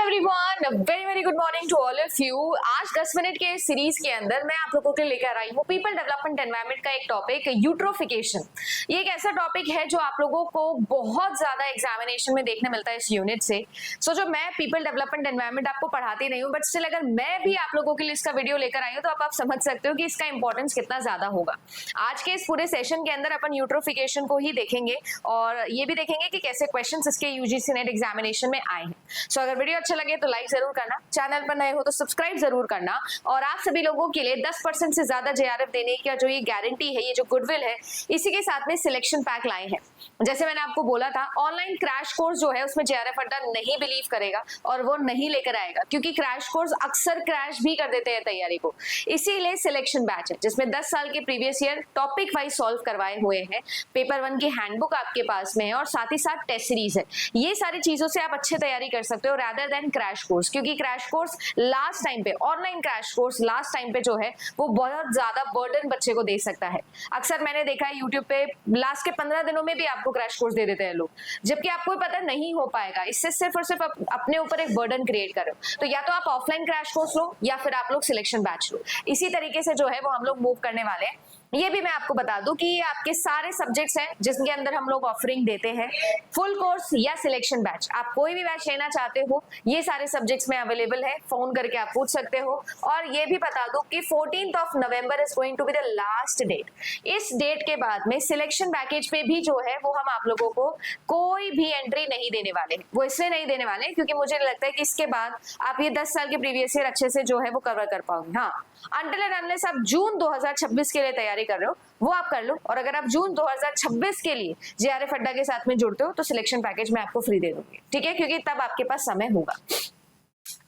Everyone, very very good morning to all of you. आज 10 minute के series के अंदर मैं आप लोगों के लिए लेकर आई हूँ पीपल डेवलपमेंट एनवायरनमेंट का एक टॉपिक, यूट्रोफिकेशन। ये एक ऐसा टॉपिक है जो आप लोगों को बहुत ज्यादा एग्जामिनेशन में देखने मिलता है इस यूनिट से। जो मैं पीपल डेवलपमेंट एनवायरनमेंट आपको पढ़ाती नहीं हूँ, बट स्टिल अगर मैं भी आप लोगों के लिए इसका वीडियो लेकर आई हूँ तो आप समझ सकते हो कि इसका इंपॉर्टेंस कितना ज्यादा होगा। आज के इस पूरे सेशन के अंदर अपन यूट्रोफिकेशन को ही देखेंगे और ये भी देखेंगे कि कैसे क्वेश्चन इसके यूजीसी नेट एग्जामिनेशन में आए हैं। सो अगर वीडियो अच्छा लगे तो लाइक जरूर करना, चैनल पर नए हो तो सब्सक्राइब जरूर करना। और आप सभी लोगों के लिए 10% से ज्यादा जेआरएफ देने का जो ये गारंटी है, ये जो गुडविल है, इसी के साथ में सिलेक्शन पैक लाए हैं। जैसे मैंने आपको बोला था, ऑनलाइन क्रैश कोर्स जो है उसमें जेआरएफ अड्डा नहीं बिलीव करेगा और वो नहीं लेकर आएगा, क्योंकि क्रैश कोर्स अक्सर क्रैश भी कर देते हैं तैयारी को। इसीलिए सिलेक्शन बैच है जिसमें 10 साल के previous year topic wise solve करवाए हुए हैं। पेपर 1 की हैंडबुक आपके पास में है और साथ ही साथ टेस्ट सीरीज है। ये सारी चीजों से आप अच्छे तैयारी कर सकते हो रादर देन क्रैश कोर्स, क्योंकि क्रैश कोर्स लास्ट टाइम पे, online crash course last time पे जो है वो बहुत ज्यादा बर्डन बच्चे को दे सकता है। अक्सर मैंने देखा है यूट्यूब पे लास्ट के 15 दिनों में भी आपको क्रैश कोर्स दे देते हैं लोग, जबकि आपको पता नहीं हो पाएगा। इससे सिर्फ और सिर्फ अपने ऊपर एक बर्डन क्रिएट कर रहे हो। तो या तो आप ऑफलाइन क्रैश कोर्स लो या फिर आप लोग सिलेक्शन बैच लो। इसी तरीके से जो है वो हम लोग मूव करने वाले हैं। ये भी मैं आपको बता दूं कि आपके सारे सब्जेक्ट्स हैं जिसके अंदर हम लोग ऑफरिंग देते हैं, फुल कोर्स या सिलेक्शन बैच। आप कोई भी बैच लेना चाहते हो, ये सारे सब्जेक्ट्स में अवेलेबल है, फोन करके आप पूछ सकते हो। और ये भी बता दूं कि 14 November is going to be the last date. इस डेट के बाद में सिलेक्शन पैकेज पे भी जो है वो हम आप लोगों को कोई भी एंट्री नहीं देने वाले हैं। वो इसलिए नहीं देने वाले क्योंकि मुझे लगता है कि इसके बाद आप ये 10 साल के प्रीवियस ईयर अच्छे से जो है वो कवर कर पाओगे। हाँ, अनटिल एंड अनलेस आप जून 2026 के लिए तैयारी कर रहे हो वो आप कर लो, और अगर आप जून 2026 के लिए जेआरएफ अड्डा के साथ में जुड़ते हो तो सिलेक्शन पैकेज में आपको फ्री दे दूंगी, ठीक है, क्योंकि तब आपके पास समय होगा।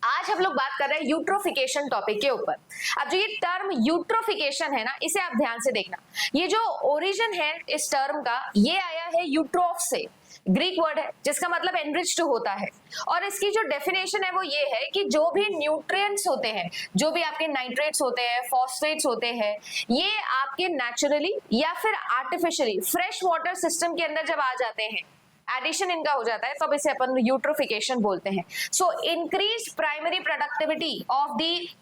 आज हम लोग बात कर रहे हैं यूट्रोफिकेशन टॉपिक के ऊपर। अब जो ये टर्म यूट्रोफिकेशन है ना, इसे आप ध्यान से देखना। ये जो ओरिजिन है इस टर्म का, ये आया है यूट्रोफ से, ग्रीक वर्ड है जिसका मतलब एनरिच्ड होता है। और इसकी जो डेफिनेशन है वो ये है कि जो भी न्यूट्रिएंट्स होते हैं, जो भी आपके नाइट्रेट्स होते हैं, फॉस्फेट्स होते हैं, ये आपके नेचुरली या फिर आर्टिफिशियली फ्रेश वाटर सिस्टम के अंदर जब आ जाते हैं, एडिशन इनका हो जाता है, तो अब इसे अपन यूट्रोफिकेशन बोलते हैं। So increase primary productivity of the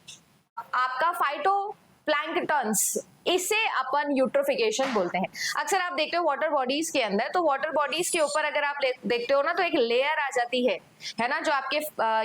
आपका फाइटो प्लैंकटन्स, इसे अपन यूट्रोफिकेशन बोलते हैं। अक्सर आप देखते हो वाटर बॉडीज के अंदर, तो वाटर बॉडीज के ऊपर अगर आप देखते हो ना तो एक लेयर आ जाती है ना, जो आपके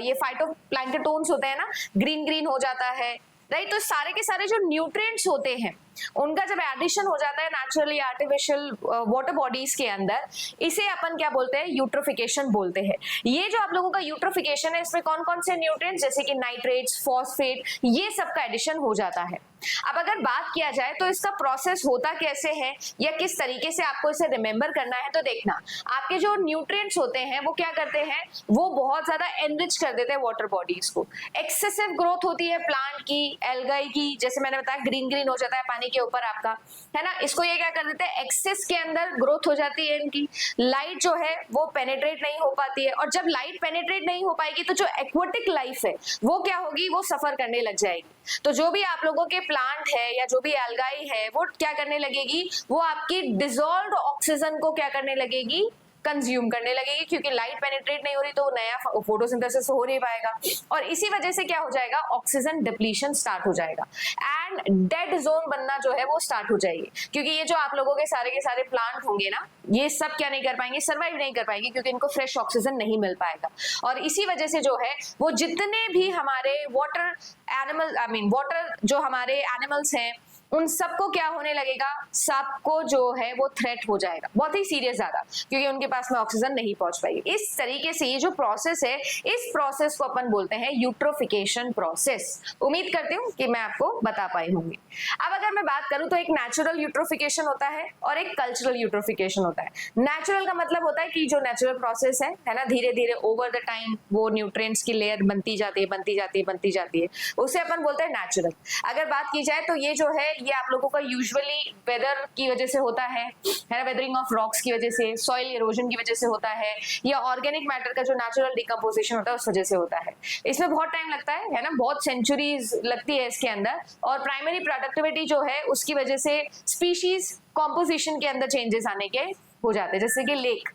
ये फाइटो प्लैंकटन्स होते हैं ना, ग्रीन ग्रीन हो जाता है, राइट। तो सारे के सारे जो न्यूट्रिएंट्स होते हैं उनका जब एडिशन हो जाता है नेचुरली आर्टिफिशियल वाटर बॉडीज के अंदर, इसे अपन क्या बोलते हैं, यूट्रोफिकेशन बोलते हैं। ये जो आप लोगों का यूट्रोफिकेशन है, इसमें कौन कौन से न्यूट्रिएंट्स जैसे कि नाइट्रेट्स, फॉस्फेट, ये सब का एडिशन हो जाता है। अब अगर बात किया जाए तो इसका प्रोसेस होता कैसे है या किस तरीके से आपको इसे रिमेंबर करना है, तो देखना, आपके जो न्यूट्रिएंट्स होते हैं वो क्या करते हैं, वो बहुत ज्यादा एनरिच कर देते हैं वाटर बॉडीज को। एक्सेसिव ग्रोथ होती है प्लांट की, एल्गाई की, जैसे मैंने बताया ग्रीन ग्रीन हो जाता है पानी के ऊपर आपका, है ना। इसको ये क्या कर देते हैं, एक्सेस के अंदर ग्रोथ हो जाती है इनकी। लाइट जो है वो पेनिट्रेट नहीं हो पाती है, और जब लाइट पेनिट्रेट नहीं हो पाएगी तो जो एक्वेटिक लाइफ है वो क्या होगी, वो सफर करने लग जाएगी। तो जो भी आप लोगों के प्लांट है या जो भी एल्गाई है वो क्या करने लगेगी, वो आपकी डिसॉल्व्ड ऑक्सीजन को क्या करने लगेगी, कंज्यूम करने लगेगी, क्योंकि लाइट पेनिट्रेट नहीं हो रही तो नया फोटोसिंथेसिस हो नहीं पाएगा। और इसी वजह से क्या हो जाएगा, ऑक्सीजन डिप्लीशन स्टार्ट हो जाएगा एंड डेड जोन बनना जो है वो स्टार्ट हो जाएगी। क्योंकि ये जो आप लोगों के सारे प्लांट होंगे ना, ये सब क्या नहीं कर पाएंगे, सर्वाइव नहीं कर पाएंगे, क्योंकि इनको फ्रेश ऑक्सीजन नहीं मिल पाएगा। और इसी वजह से जो है वो जितने भी हमारे water animal, I mean water जो हमारे एनिमल्स हैं, उन सबको क्या होने लगेगा, सबको जो है वो थ्रेट हो जाएगा, बहुत ही सीरियस ज्यादा, क्योंकि उनके पास में ऑक्सीजन नहीं पहुंच पाएगी। इस तरीके से ये जो प्रोसेस है, इस प्रोसेस को अपन बोलते हैं यूट्रोफिकेशन प्रोसेस। उम्मीद करती हूँ कि मैं आपको बता पाई होंगी। अब अगर मैं बात करूं तो एक नेचुरल यूट्रोफिकेशन होता है और एक कल्चरल यूट्रोफिकेशन होता है। नेचुरल का मतलब होता है कि जो नेचुरल प्रोसेस है ना, धीरे धीरे ओवर द टाइम वो न्यूट्रिएंट्स की लेयर बनती जाती है, उसे अपन बोलते हैं नेचुरल। अगर बात की जाए तो ये जो है ये आप लोगों का यूजुअली वेदर की वजह से होता है ना, वेदरिंग ऑफ रॉक्स की वजह से, सॉइल इरोजन की वजह से होता है, या ऑर्गेनिक मैटर का जो नेचुरल डिकम्पोजिशन होता है उस वजह से होता है। इसमें बहुत टाइम लगता है ना, बहुत सेंचुरीज लगती है इसके अंदर। और प्राइमरी प्रोडक्टिविटी जो है उसकी वजह से स्पीशीज कॉम्पोजिशन के अंदर चेंजेस आने के हो जाते हैं, जैसे कि लेक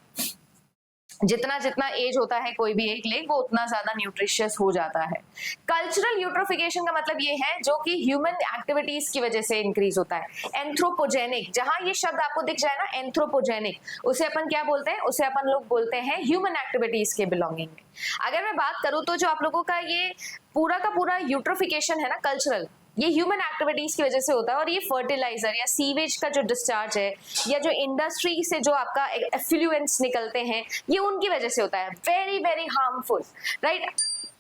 जितना जितना एज होता है कोई भी एक लेग वो उतना ज्यादा न्यूट्रिशियस हो जाता है। कल्चरल यूट्रोफिकेशन का मतलब ये है जो कि ह्यूमन एक्टिविटीज की वजह से इंक्रीज होता है। एंथ्रोपोजेनिक, जहां ये शब्द आपको दिख जाए ना एंथ्रोपोजेनिक, उसे अपन क्या बोलते हैं, उसे अपन लोग बोलते हैं ह्यूमन एक्टिविटीज के बिलोंगिंग में। अगर मैं बात करूं तो जो आप लोगों का ये पूरा का पूरा यूट्रोफिकेशन है ना कल्चरल, ये ह्यूमन एक्टिविटीज की वजह से होता है। और ये फर्टिलाइजर या सीवेज का जो डिस्चार्ज है या जो इंडस्ट्री से जो आपका एफ्लुएंस निकलते हैं ये उनकी वजह से होता है। Very very harmful, right.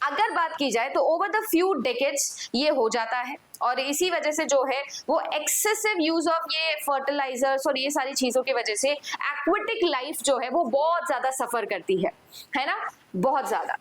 अगर बात की जाए तो ओवर द फ्यू डेकेड्स ये हो जाता है और इसी वजह से जो है वो एक्सेसिव यूज ऑफ ये फर्टिलाइजर्स और ये सारी चीजों की वजह से एक्वेटिक लाइफ जो है वो बहुत ज्यादा सफर करती है ना, बहुत ज्यादा।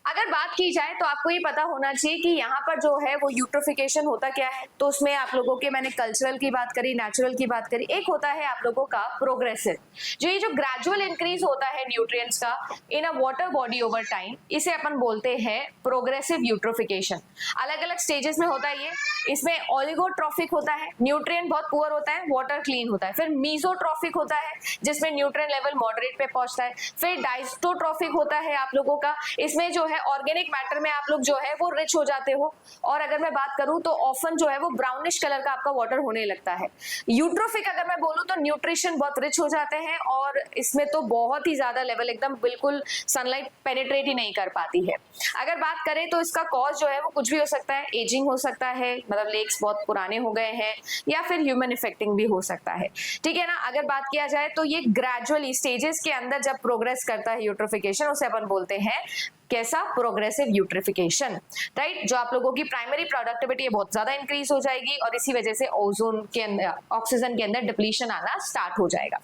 अगर बात की जाए तो आपको ये पता होना चाहिए कि यहाँ पर जो है वो यूट्रोफिकेशन होता क्या है। तो उसमें आप लोगों के, मैंने कल्चरल की बात करी, नेचुरल की बात करी, एक होता है आप लोगों का प्रोग्रेसिव, जो ये जो ग्रेजुअल इंक्रीज होता है न्यूट्रिएंट्स का in a water body over time, इसे अपन बोलते हैं प्रोग्रेसिव यूट्रोफिकेशन। अलग अलग स्टेजेस में होता है ये। इसमें ओलिगोट्रॉफिक होता है, न्यूट्रिएंट बहुत पुअर होता है, वाटर क्लीन होता है। फिर मीजोट्रॉफिक होता है जिसमें न्यूट्रिएंट लेवल मॉडरेट पे पहुंचता है। फिर डाइस्टोट्रॉफिक होता है आप लोगों का, इसमें जो है ऑर्गेनिक मैटर में आप लोग जो है वो रिच हो जाते हो। और अगर मैं बात करूं तो ऑफन जो है वो ब्राउनिश कलर का आपका वाटर होने लगता है। यूट्रोफिक अगर मैं बोलूं तो न्यूट्रिशन बहुत रिच हो जाते हैं और इसमें तो बहुत ही ज्यादा लेवल एकदम बिल्कुल सनलाइट पेनिट्रेट ही नहीं कर पाती है। अगर बात करें तो इसका कॉज जो है वो कुछ भी हो सकता है, एजिंग हो सकता है, मतलब लेग्स बहुत पुराने हो गए हैं, या फिर ह्यूमन इफेक्टिंग भी हो सकता है, ठीक है ना। अगर बात किया जाए तो ये ग्रेजुअली स्टेजेस के अंदर जब प्रोग्रेस करता है यूट्रोफिकेशन, उसे अपन बोलते हैं कैसा, प्रोग्रेसिव यूट्रिफिकेशन, राइट। जो आप लोगों की प्राइमरी प्रोडक्टिविटी है बहुत ज्यादा इंक्रीज हो जाएगी और इसी वजह से ओजोन के अंदर, ऑक्सीजन के अंदर डिप्लीशन आना स्टार्ट हो जाएगा।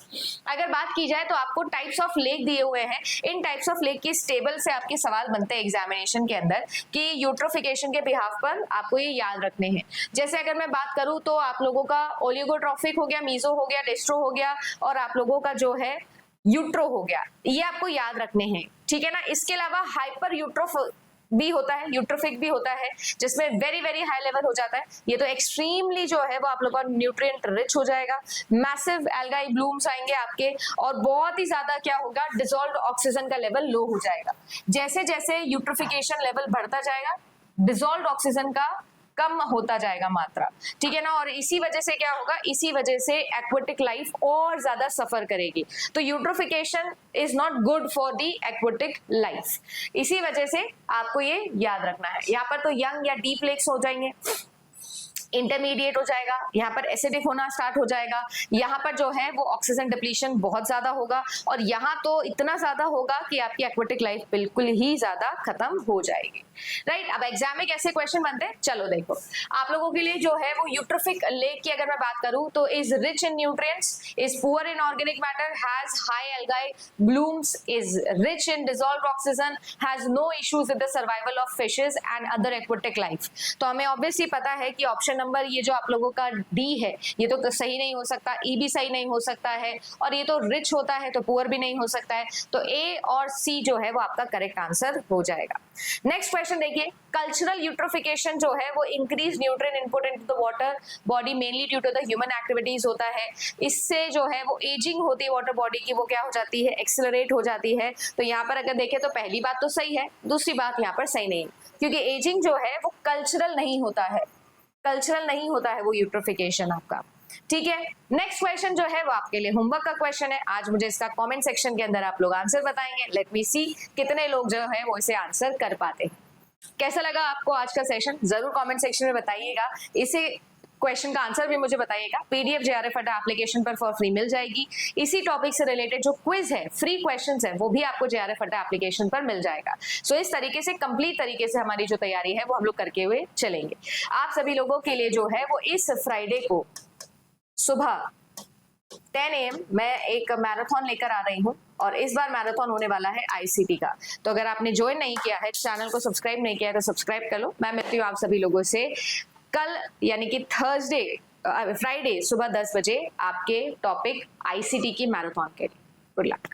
अगर बात की जाए तो आपको टाइप्स ऑफ लेग दिए हुए हैं, इन टाइप्स ऑफ लेग की स्टेबल से आपके सवाल बनते हैं एग्जामिनेशन के अंदर कि यूट्रोफिकेशन के बिहाफ पर आपको ये याद रखने हैं। जैसे अगर मैं बात करूं तो आप लोगों का ओलिगोट्रॉफिक हो गया, मीजो हो गया, डेस्ट्रो हो गया और आप लोगों का जो है यूट्रो हो गया, ये आपको याद रखने हैं, ठीक है ना। इसके अलावा हाइपर यूट्रोफ भी होता है, यूट्रोफिक भी होता है, जिसमें वेरी वेरी हाई लेवल हो जाता है। ये तो एक्सट्रीमली जो है वो आप लोगों का न्यूट्रिएंट रिच हो जाएगा, मैसिव एल्गाई ब्लूम्स आएंगे आपके और बहुत ही ज्यादा क्या होगा, डिसॉल्व्ड ऑक्सीजन का लेवल लो हो जाएगा। जैसे जैसे यूट्रोफिकेशन लेवल बढ़ता जाएगा डिसॉल्व्ड ऑक्सीजन का कम होता जाएगा मात्रा, ठीक है ना। और इसी वजह से क्या होगा, इसी वजह से एक्वेटिक लाइफ और ज्यादा सफर करेगी। तो eutrophication is not good for the aquatic life, इसी वजह से आपको ये याद रखना है। यहाँ पर तो यंग या डीप लेग्स हो जाएंगे, इंटरमीडिएट हो जाएगा, यहाँ पर एसिडिक होना स्टार्ट हो जाएगा, यहाँ पर जो है वो ऑक्सीजन डिप्लीशन बहुत ज्यादा होगा और यहाँ तो इतना ज्यादा होगा कि आपकी एक्वेटिक लाइफ बिल्कुल ही ज्यादा खत्म हो जाएगी, राइट। अब एग्जाम में कैसे क्वेश्चन बनते हैं, चलो देखो। आप लोगों के लिए जो है वो यूट्रोफिक लेग की अगर मैं बात करूं तो is rich in nutrients, is poor in organic matter, has high algae blooms, is rich in dissolved oxygen, has no issues with the survival of fishes and other aquatic life. तो हमें obviously पता है कि option number ये जो आप लोगों का डी है ये तो सही नहीं हो सकता, ई भी सही नहीं हो सकता है और ये तो रिच होता है तो पुअर भी नहीं हो सकता है। तो ए और सी जो है वो आपका करेक्ट आंसर हो जाएगा। नेक्स्ट क्वेश्चन देखिए, कल्चरल यूट्रोफिकेशन जो है वो increase nutrient input into the water body mainly due to the human activities होता है। इससे जो है वो एजिंग होती है वाटर बॉडी की, वो क्या हो जाती है, एक्सेलरेट हो जाती है। तो यहाँ पर अगर देखें तो पहली बात तो सही है, दूसरी बात यहाँ पर सही नहीं, क्योंकि एजिंग जो है वो कल्चरल नहीं होता है, कल्चरल नहीं होता है वो यूट्रोफिकेशन आपका, ठीक है। नेक्स्ट क्वेश्चन जो है वो आपके लिए होमवर्क का क्वेश्चन है। आज मुझे इसका कमेंट सेक्शन के अंदर आप लोग आंसर बताएंगे। लेट मी सी कितने लोग जो है वो इसे आंसर कर पाते हैं। कैसा लगा आपको आज का सेशन, जरूर कमेंट सेक्शन में बताइएगा। इसे क्वेश्चन का आंसर भी मुझे बताइएगा। पीडीएफ जेआरएफ अड्डा एप्लीकेशन पर फॉर फ्री मिल जाएगी। इसी टॉपिक से रिलेटेड जो क्विज है, फ्री क्वेश्चंस है, वो भी आपको जेआरएफ अड्डा एप्लीकेशन पर मिल जाएगा। सो इस तरीके से कंप्लीट तरीके से हमारी जो तैयारी है वो हम लोग करके हुए चलेंगे। आप सभी लोगों के लिए जो है वो इस फ्राइडे को सुबह 10 AM मैं एक मैराथन लेकर आ रही हूँ और इस बार मैराथन होने वाला है आईसीटी का। तो अगर आपने ज्वाइन नहीं किया है, चैनल को सब्सक्राइब नहीं किया है तो सब्सक्राइब कर लो। मैं मिलती हूँ आप सभी लोगों से कल, यानी कि फ्राइडे सुबह 10 बजे आपके टॉपिक आईसीटी की मैराथन के लिए। Good luck.